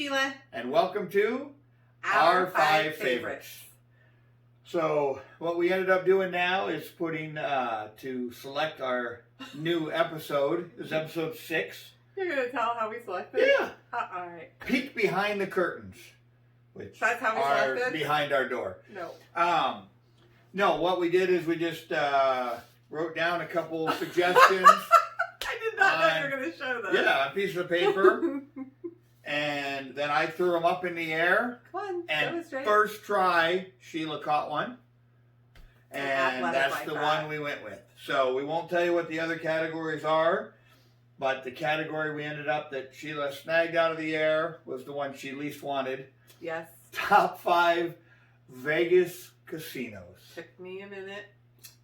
Sheila. And welcome to Our Five Favorites. So what we ended up doing now is putting, to select our new episode, this is episode 6. You're going to tell how we selected? Yeah. Alright. Peek behind the curtains, which That's how we are selected? behind our door. No. No, what we did is we just wrote down a couple suggestions. I did not know you were going to show them. Yeah, a piece of paper. And then I threw them up in the air. Come on, and straight. first try, Sheila caught one. And that's like the that. one we went with. So we won't tell you what the other categories are. But the category we ended up that Sheila snagged out of the air was the one she least wanted. Yes. Top 5 Vegas casinos. Took me a minute.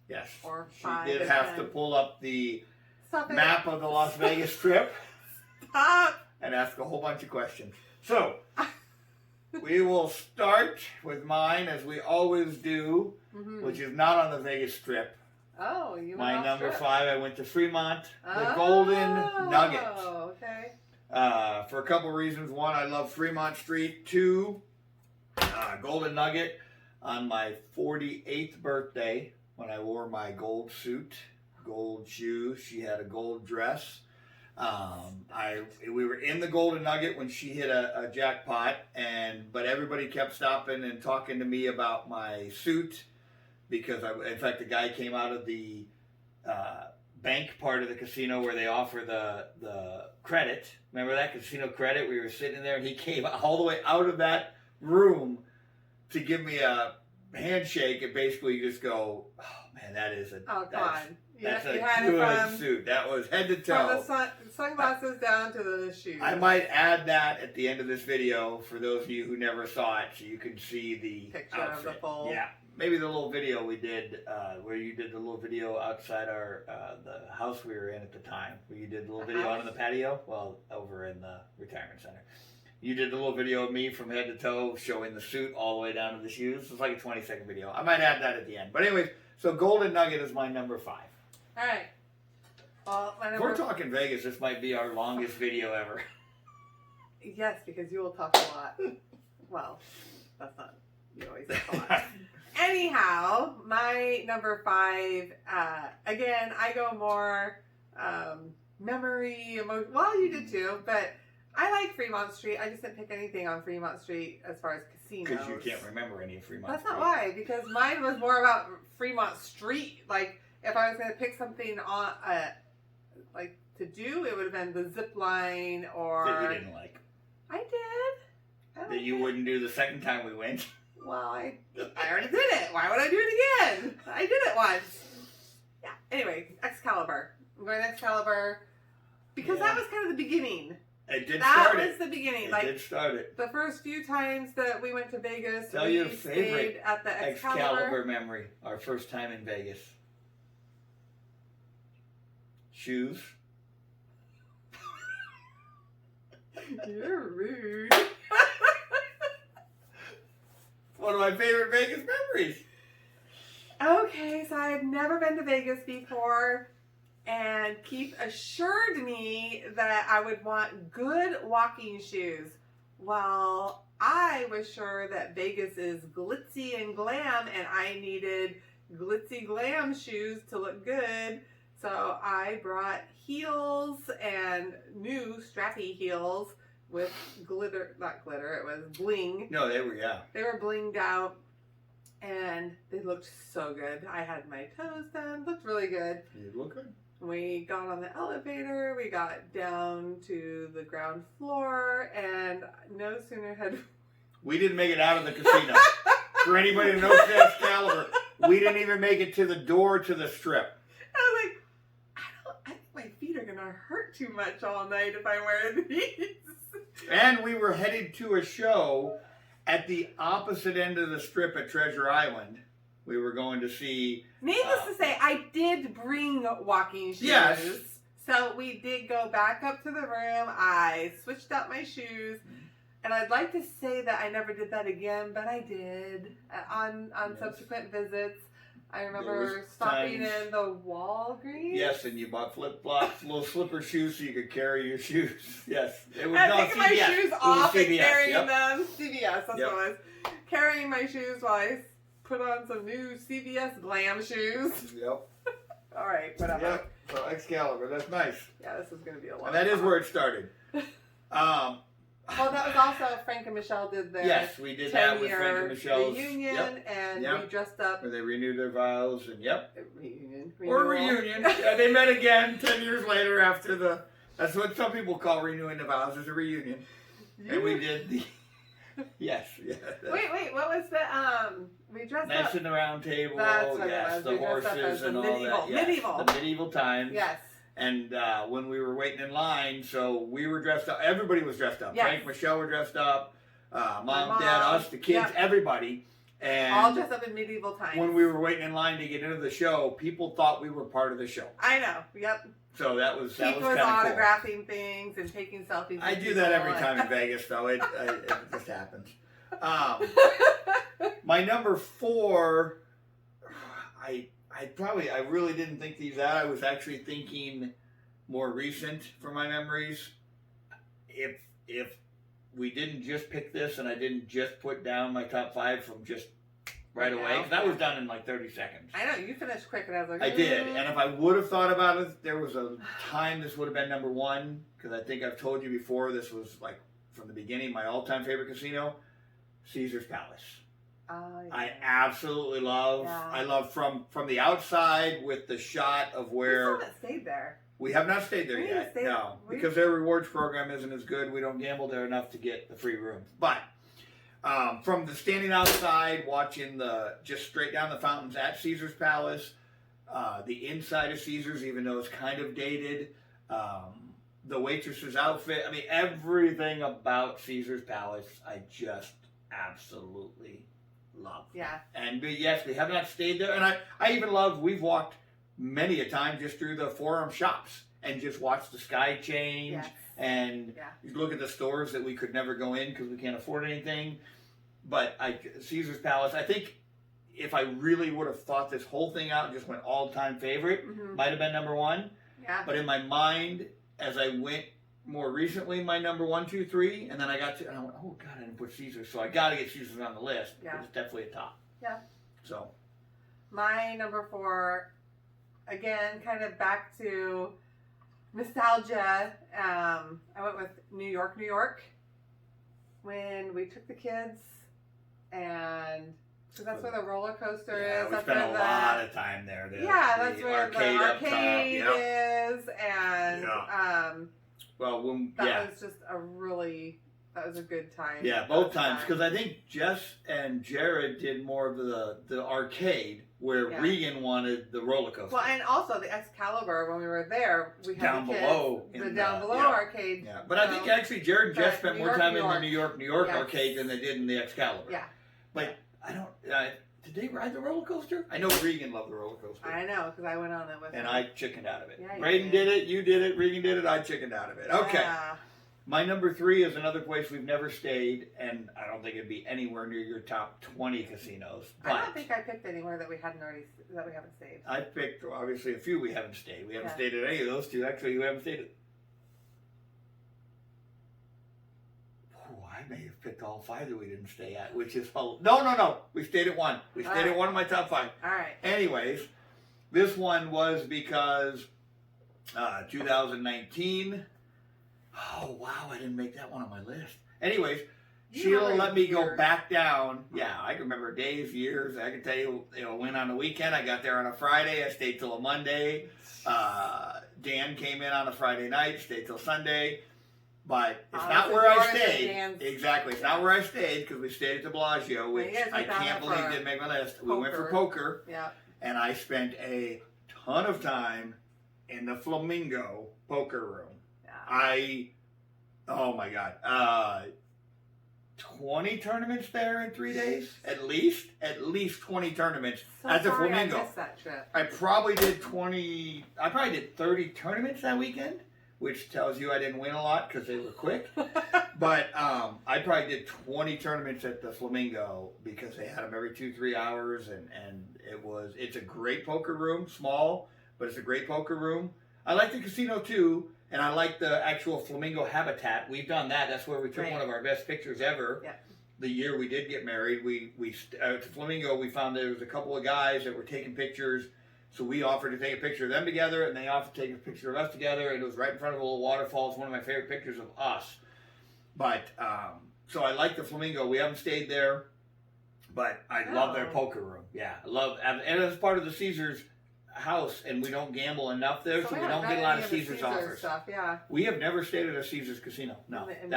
Yes. Or She 5 did to have 10. to pull up the Stop it. map of the Las Vegas Strip Stop. and ask a whole bunch of questions. So, we will start with mine as we always do, which is not on the Vegas Strip. Oh, you went My off number strip. 5, I went to Fremont, the Golden Nugget. Oh, okay. For a couple reasons. One, I love Fremont Street. 2, Golden Nugget on my 48th birthday when I wore my gold suit, gold shoes. She had a gold dress. We were in the Golden Nugget when she hit a jackpot, but everybody kept stopping and talking to me about my suit because in fact, the guy came out of the bank part of the casino where they offer the credit. Remember that casino credit? We were sitting there and he came all the way out of that room to give me a handshake and basically just go, oh man, that is a Oh, come on. that's a you had good it from, suit. That was head to from toe. the sunglasses down to the shoes. I might add that at the end of this video for those of you who never saw it, so you can see the Picture outfit. of the full. Yeah, maybe the little video we did, where you did the little video outside our the house we were in at the time, where you did the little video out on the patio. Well, over in the retirement center, you did the little video of me from head to toe showing the suit all the way down to the shoes. It's like a 20-second video. I might add that at the end. But anyways, so Golden Nugget is my number 5. All right. Well, my If number... we're talking Vegas, this might be our longest video ever. Yes, because you will talk a lot. Well, that's not... You always talk a lot. Anyhow, my number 5, again, I go more memory, emotion. Well, you did too, but I like Fremont Street. I just didn't pick anything on Fremont Street as far as casinos. Because you can't remember any of Fremont That's Street. not why, because mine was more about Fremont Street. Like, if I was going to pick something on, like, to do, it would have been the zip line or... That you didn't like. I did. That you wouldn't do the second time we went. Well, I already did it. Why would I do it again? I did it once. Yeah. Anyway, Excalibur. I'm going to Excalibur because that was kind of the beginning. It did That start was it. the beginning. It Like, did start it. the first few times that we went to Vegas, Tell we your favorite stayed at the Excalibur memory. Our first time in Vegas. Shoes. You're rude. One of my favorite Vegas memories. Okay, so I had never been to Vegas before, and Keith assured me that I would want good walking shoes. Well, I was sure that Vegas is glitzy and glam, and I needed glitzy glam shoes to look good. So I brought heels and new strappy heels with glitter, not glitter, it was bling. No, they were, yeah. They were blinged out and they looked so good. I had my toes done, looked really good. You look good. We got on the elevator, we got down to the ground floor, and no sooner had... We didn't make it out of the casino. For anybody who knows Excalibur, we didn't even make it to the door to the strip. I was like, I think my feet are gonna hurt too much all night if I wear these. And we were headed to a show at the opposite end of the strip at Treasure Island. We were going to see... Needless to say, I did bring walking shoes. Yes. So we did go back up to the room. I switched out my shoes. And I'd like to say that I never did that again, but I did on subsequent visits. I remember stopping in the Walgreens. Yes, and you bought flip flops, little slipper shoes, so you could carry your shoes. Yes, it was And no, taking my CVS. shoes It was off and CVS, carrying yep. them. CVS, that's Yep. what it was. Carrying my shoes while I put on some new CVS glam shoes. Yep. All right, whatever. Yep. So Excalibur, that's nice. Yeah, this is going to be a lot. And that is where it started. Well, that was also Frank and Michelle did their Yes, we did that with Frank and 10-year Michelle's. reunion, Yep. and Yep. we dressed up. Where they renewed their vows, and yep. Reunion. Or renewal. reunion. Yeah, they met again 10 years later after the. That's what some people call renewing the vows, is a reunion. And we did the. Yes. Yeah. Wait, what was the we dressed Knights up? in the Round Table. That's what it Yes, was. the We dressed up horses as the and all medieval- that. Yes, medieval. The medieval times. Yes. And when we were waiting in line, so we were dressed up. Everybody was dressed up. Yes. Frank, Michelle were dressed up. My Mom, Dad, us, the kids, Yep. everybody. And All dressed up in medieval times. when we were waiting in line to get into the show, people thought we were part of the show. I know. Yep. So that was Keith kind was of cool. autographing things and taking selfies. I with do that every people. time in Vegas, though. It just happens. My number 4, I really didn't think these out. I was actually thinking more recent for my memories. If we didn't just pick this and I didn't just put down my top 5 from just right away, because that was done in like 30 seconds. I know, you finished quick and I was like, I did, and if I would have thought about it, there was a time this would have been number 1, because I think I've told you before, this was like from the beginning my all-time favorite casino, Caesar's Palace. Yeah. I absolutely love. Yeah. I love from the outside with the shot of where We still haven't stayed there. we have not stayed there We yet. stayed- No, we- because their rewards program isn't as good. We don't gamble there enough to get the free rooms. But from the standing outside, watching just straight down the fountains at Caesar's Palace, the inside of Caesar's, even though it's kind of dated, the waitress's outfit. I mean, everything about Caesar's Palace, I just absolutely love. Yeah. And yes, we have not stayed there. And I even love, we've walked many a time just through the Forum shops and just watched the sky change. Yes. And Yeah. you look at the stores that we could never go in because we can't afford anything. But Caesar's Palace, I think if I really would have thought this whole thing out and just went all-time favorite, Mhm. might have been number 1. Yeah. But in my mind, as I went more recently, my number 1, 2, 3, and then I got to, and I went, oh God, I didn't put Caesar, so I got to get Caesar's on the list. Yeah. It's definitely a top. Yeah. So. My number 4, again, kind of back to nostalgia. I went with New York, when we took the kids, and so that's where the roller coaster Yeah, is. we That's spent where a the lot of time there. that's where the up top, arcade yep. is, and Well, when, that was just that was a good time. Yeah, both times, because I think Jess and Jared did more of the arcade, where Yeah. Regan wanted the roller coaster. Well, and also the Excalibur, when we were there, we had Down the kids, below the in down the- below yeah. arcade. Yeah, but I think actually Jared and Jess But spent New more York, time New in the York. New York Yes. arcade than they did in the Excalibur. Yeah. But I don't. Did they ride the roller coaster? I know Regan loved the roller coaster. I know, because I went on it with And him. I chickened out of it. Yeah, you Braden did. did it, you did it, Regan did it, I chickened out of it. Okay. Yeah. My number 3 is another place we've never stayed, and I don't think it'd be anywhere near your top 20 casinos. But I don't think I picked anywhere that we haven't stayed. I picked, obviously, a few we haven't stayed. We haven't Yeah. stayed at any of those 2. Actually, we haven't stayed at... Oh, I may have picked all 5 that we didn't stay at, which is... No. We stayed at 1. We stayed at 1 of my top 5. All right. Anyways, this one was because 2019... Oh, wow, I didn't make that one on my list. Anyways, You Sheila remember let me go years. back down. Yeah, I can remember days, years. I can tell you, went on the weekend. I got there on a Friday. I stayed till a Monday. Dan came in on a Friday night, stayed till Sunday. But it's not this where is I yours and stayed. Dan's. It's not where I stayed because we stayed at the Bellagio, which you guys I went down can't there believe for didn't make my list. We went for poker, Yeah. and I spent a ton of time in the Flamingo poker room. Yeah. Oh my God, 20 tournaments there in 3 days, at least 20 tournaments So at the sorry Flamingo. I missed that trip. I probably did 30 tournaments that weekend, which tells you I didn't win a lot because they were quick. But I probably did 20 tournaments at the Flamingo because they had them every 2-3 hours, and it's a great poker room, small, but it's a great poker room. I like the casino too, and I like the actual Flamingo habitat. We've done that. That's where we took one of our best pictures ever. Yeah. The year we did get married, we at the Flamingo, we found there was a couple of guys that were taking pictures. So we offered to take a picture of them together, and they offered to take a picture of us together, and it was right in front of a little waterfall. It's one of my favorite pictures of us. But, so I like the Flamingo. We haven't stayed there, but I love their poker room. Yeah, I love, and it's part of the Caesars house, and we don't gamble enough there, so we don't get a lot of Caesars offers. Stuff, yeah. We have never stayed at a Caesars casino. No, we're an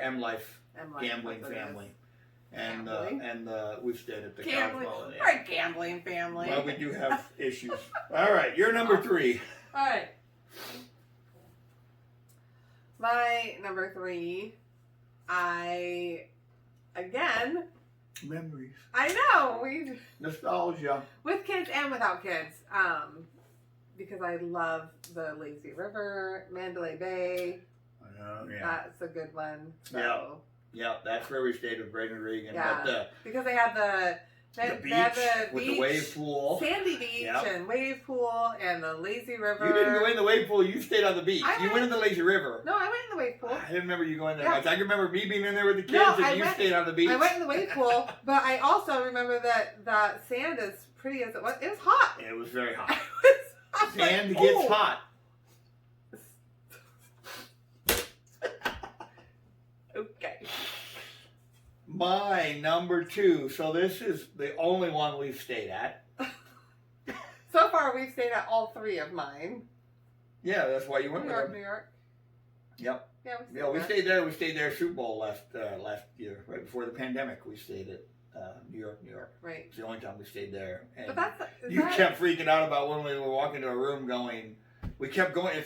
M Life gambling family. And we've stayed at the Cosmo. We're a gambling family. Well, we do have issues. All right, you're number 3. All right. My number 3, Memories. I know, Nostalgia. with kids and without kids, because I love the Lazy River, Mandalay Bay. Yeah. That's a good one. So. Yeah, that's where we stayed with Braden Regan. Yeah, but because they had the beach with the wave pool, sandy beach, and wave pool, and the lazy river. You didn't go in the wave pool. You stayed on the beach. You went in the lazy river. No, I went in the wave pool. I didn't remember you going there much. I can remember me being in there with the kids, and you stayed on the beach. I went in the wave pool, but I also remember that sand, as pretty as it was hot. It was very hot. Sand gets hot. Okay. My number 2. So this is the only one we've stayed at. So far, we've stayed at all 3 of mine. Yeah, that's why you went New with them. York. Yep. Yeah, we stayed there. We stayed there Super Bowl last year, right before the pandemic. We stayed at New York. Right. It's the only time we stayed there. And but you kept freaking out about when we were walking to a room going. We kept going.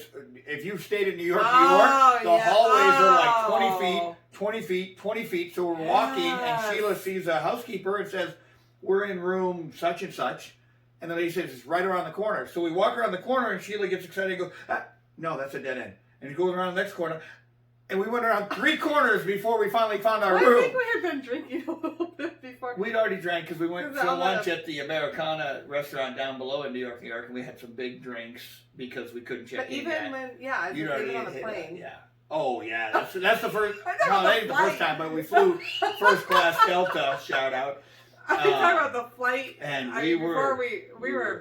If you've stayed in New York, the hallways are like 20 feet. So we're walking, and Sheila sees a housekeeper and says, "We're in room such and such," and the lady says, "It's right around the corner." So we walk around the corner, and Sheila gets excited and goes, "No, that's a dead end." And he goes around the next corner. And we went around 3 corners before we finally found our room. I think we had been drinking a little bit before. We'd already drank because we went for lunch at the Americana restaurant down below in New York, and we had some big drinks because we couldn't check in yet. You'd already on the plane. Yeah. Oh, yeah. That's the first. No, that ain't the first time, but we flew first class Delta. Shout out. I'm talking about the flight. And we were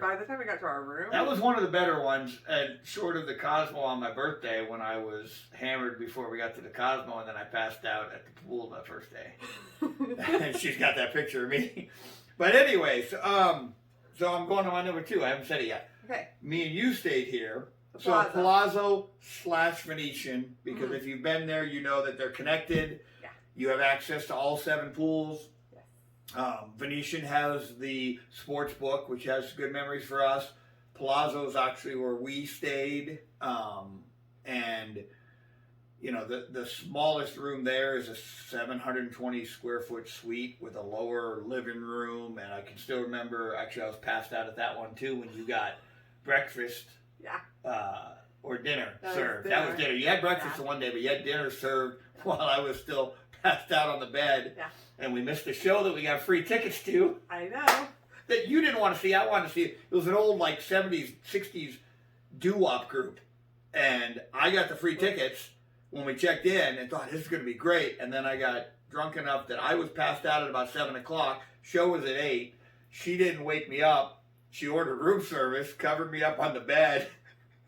by the time we got to our room. That was one of the better ones, and short of the Cosmo on my birthday when I was hammered before we got to the Cosmo, and then I passed out at the pool that first day. And she's got that picture of me. But anyway, so I'm going to my number 2. I haven't said it yet. Okay. Me and you stayed here. Palazzo / Venetian, because if you've been there, you know that they're connected. Yeah. You have access to all 7 pools. Venetian has the sports book, which has good memories for us. Palazzo is actually where we stayed. And, you know, the smallest room there is a 720 square foot suite with a lower living room. And I can still remember, actually, I was passed out at that one too when you got breakfast. Or dinner served. That was dinner. You had breakfast one day, but you had dinner served while I was still passed out on the bed. Yeah. And we missed a show that we got free tickets to. I know. That you didn't want to see. I wanted to see it. It was an old, like, 70s, 60s doo-wop group. And I got the free tickets when we checked in and thought, this is going to be great. And then I got drunk enough that I was passed out at about 7 o'clock. Show was at 8. She didn't wake me up. She ordered room service, covered me up on the bed.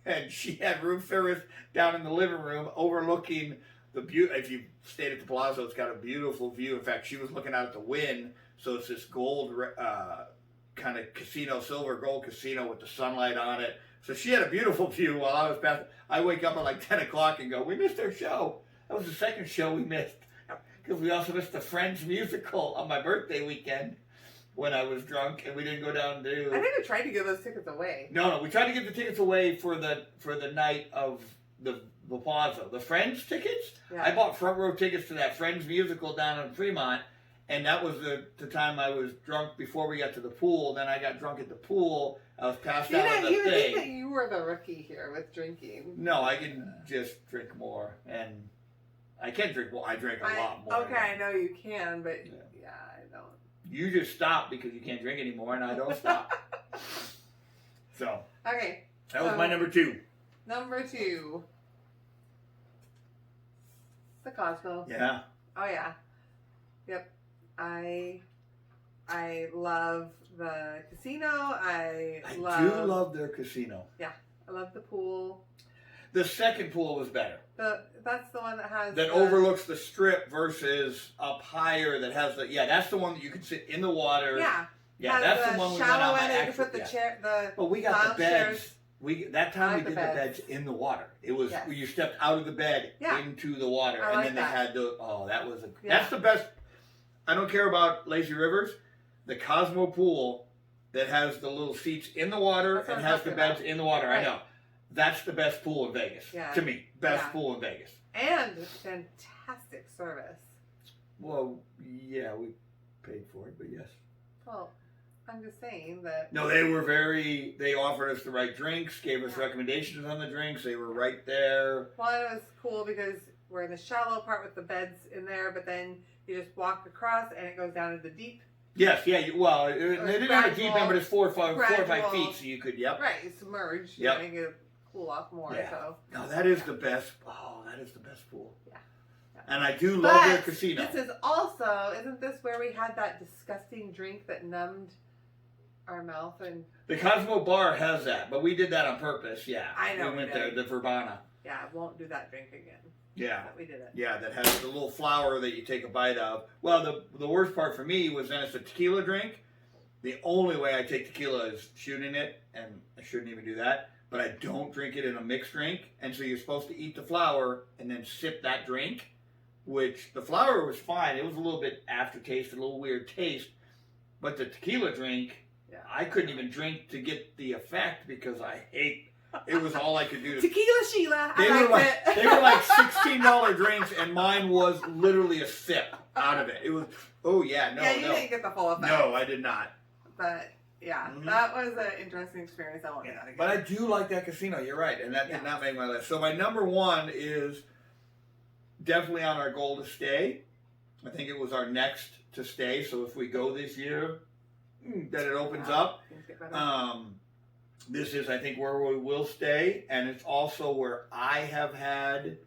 And she had room service down in the living room overlooking the view. If you stayed at the Palazzo, it's got a beautiful view. In fact, she was looking out at the wind. So it's this gold kind of casino, silver gold casino with the sunlight on it. So she had a beautiful view while I was passing. I wake up at like 10 o'clock and go, we missed our show. That was the second show we missed. Because we also missed the Friends musical on my birthday weekend when I was drunk, and we didn't go down to... I think we tried to give those tickets away. No, we tried to give the tickets away for the night of the Palazzo. The Friends tickets? Yeah. I bought front row tickets to that Friends musical down in Fremont, And that was the time I was drunk before we got to the pool. Then I got drunk at the pool. I was passed out on the You would think that thing. you were the rookie here with drinking. No, I can just drink more. And I can drink more. I drink a lot more. Okay, I know you can, but yeah, I don't. You just stop because you can't drink anymore, and I don't stop. So, Okay. that was my number 2. Number 2. The Cosmo. Yeah. Oh yeah. Yep. I love the casino. I do love their casino. I love the pool. The second pool was better. That's the one that has That overlooks the strip versus up higher that has the, that's the one that you can sit in the water. Yeah. Yeah, has that's the one we went shallow on. end and you put the chair But we got the lounge beds. chairs. That time I we like did the the beds. beds in the water. It was Yes. you stepped out of the bed Yeah. into the water, I and like then that. they had the that was Yeah. that's the best. I don't care about lazy rivers. The Cosmo pool that has the little seats in the water That's what and I'm has the talking beds about. in the water. Right. I know. That's the best pool in Vegas. Yeah. To me, best Yeah. pool in Vegas. and fantastic service. Well, yeah, we paid for it, but yes. Well, I'm just saying that. No, they offered us the right drinks, gave us recommendations on the drinks. They were right there. Well, it was cool because we're in the shallow part with the beds in there, but then you just walk across and it goes down into the deep. Yes, yeah, they didn't have a deep end, but it's 4 or 5 gradual. feet, so you could, Right, you submerge. Yep. You make it cool off more. Yeah. So. No, that is the best. Oh, that is the best pool. Yeah. And I do love their But casino. this is also, isn't this where we had that disgusting drink that numbed our mouth? And The Cosmo Bar has that, but we did that on purpose, yeah. I know We we went there, did. the Verbana. yeah, I won't do that drink again. Yeah. But we did it. Yeah, that has the little flower that you take a bite of. Well, the worst part for me was then it's a tequila drink. The only way I take tequila is shooting it, and I shouldn't even do that. But I don't drink it in a mixed drink, and so you're supposed to eat the flower and then sip that drink, which the flower was fine. It was a little bit aftertaste, a little weird taste. But the tequila drink, Yeah. I couldn't even drink to get the effect because I hate. It was all I could do. Tequila Sheila. They I were liked like it. they were like $16 drinks, and mine was literally a sip out of it. It was no, you didn't get the full effect. no, I did not. But yeah, Mhm. that was an interesting experience. I want to do that again. But I do like that casino. You're right, and that Yeah. did not make my list. So my number 1 is definitely on our goal to stay. I think it was our next to stay. So if we go this year, that it opens up. Things get better. This is, I think, where we will stay, and it's also where I have had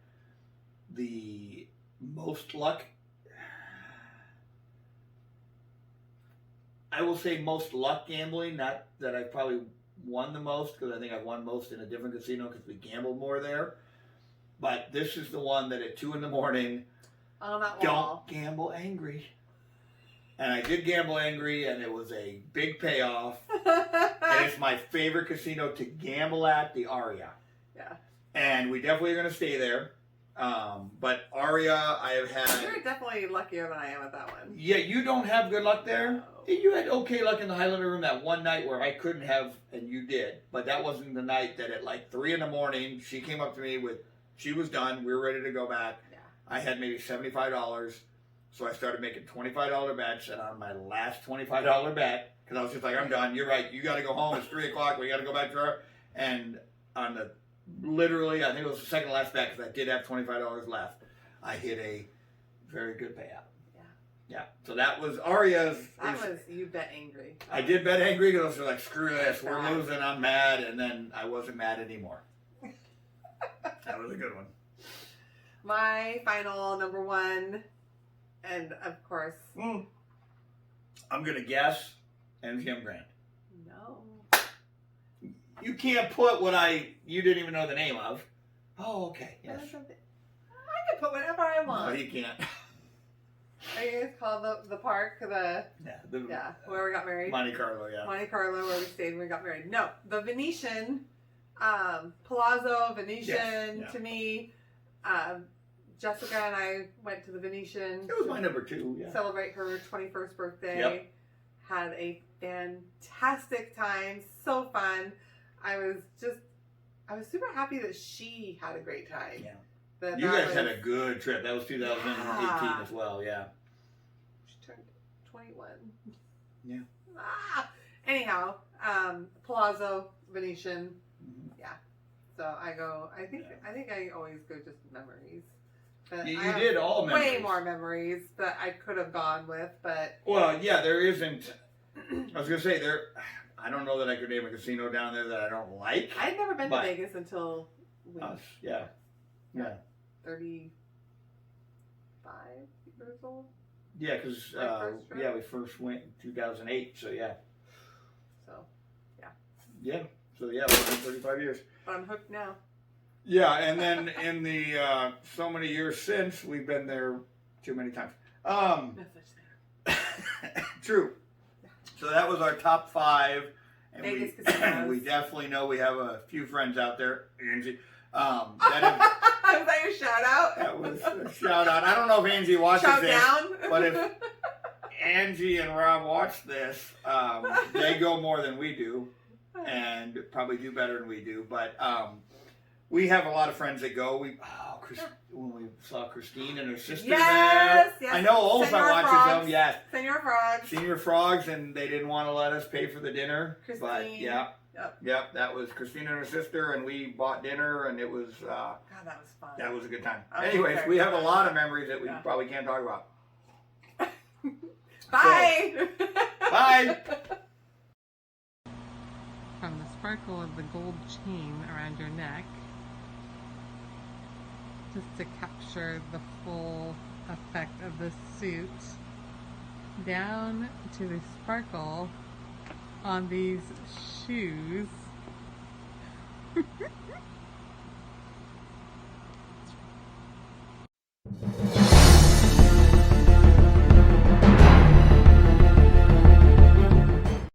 the most luck. I will say most luck gambling, not that I've probably won the most, because I think I've won most in a different casino because we gambled more there. But this is the one that at 2 a.m, On that don't wall. gamble angry. And I did gamble angry, and it was a big payoff. And it's my favorite casino to gamble at, the Aria. Yeah. And we definitely are going to stay there. But Aria, I have had. You're definitely luckier than I am at that one. Yeah, you don't have good luck there. No. You had okay luck in the Highlander room that one night where I couldn't have, and you did. But that wasn't the night that at like 3 a.m, she came up to me with, she was done. We were ready to go back. Yeah. I had maybe $75. So I started making $25 bets, and on my last $25 bet, because I was just like, I'm done. You're right. You got to go home. It's 3 o'clock. We got to go back to her. And on the literally, I think it was the second last bet because I did have $25 left. I hit a very good payout. Yeah. Yeah. So that was Aria's. That was you bet angry. I did bet angry because I was like, screw this. We're losing. I'm mad. And then I wasn't mad anymore. That was a good one. My final number 1, and of course, I'm going to guess MGM Grand. no. You can't put what you didn't even know the name of. Oh, okay. Yes. I can put whatever I No, want. you can't. Are you guys called the park? Yeah. Where we got married. Monte Carlo, yeah. Monte Carlo, where we stayed when we got married. No, the Venetian, Palazzo, Venetian, Yes, yeah. to me, Jessica and I went to the Venetian. It was my number 2, yeah. Celebrate her 21st birthday. Yep. Had a fantastic time. So fun. I was super happy that she had a great time. Yeah. That You guys had was- a good trip. That was 2018 Yeah. as well, yeah. She turned white one. Yeah. Anyhow, Palazzo, Venetian. Mhm. Yeah. So I go. I think I always go just memories. But You I have did all way memories. more memories that I could have gone with, but Well, yeah, there isn't. I was gonna say there. I don't know that I could name a casino down there that I don't like. I'd never been to But- Vegas until we Us, yeah. 35 years old. Yeah, because My first trip? we first went in 2008. So yeah, So, yeah. So yeah, we've been 35 years. but I'm hooked now. Yeah, and then in the so many years since, we've been there too many times. No such thing. True. So that was our top 5. And Vegas we, casinos. we definitely know we have a few friends out there, Angie. Was that your shout out? That was a shout out. I don't know if Angie watches Shout this, down? but if Angie and Rob watch this, they go more than we do, and probably do better than we do. But we have a lot of friends that go. When we saw Christine and her sister Yes, there, yes. I know Olsa Senor watches Frogs. them. Yes, Senor Frogs. Senior Frogs, and they didn't want to let us pay for the dinner. But Christine. yeah, Yep. that was Christine and her sister, and we bought dinner, and it was God, that was fun. that was a good time. Okay, Anyways, fair we have a enough. lot of memories that we Yeah. probably can't talk about. Bye. Bye. From the sparkle of the gold chain around your neck, just to capture the full effect of the suit, down to the sparkle on these shoes.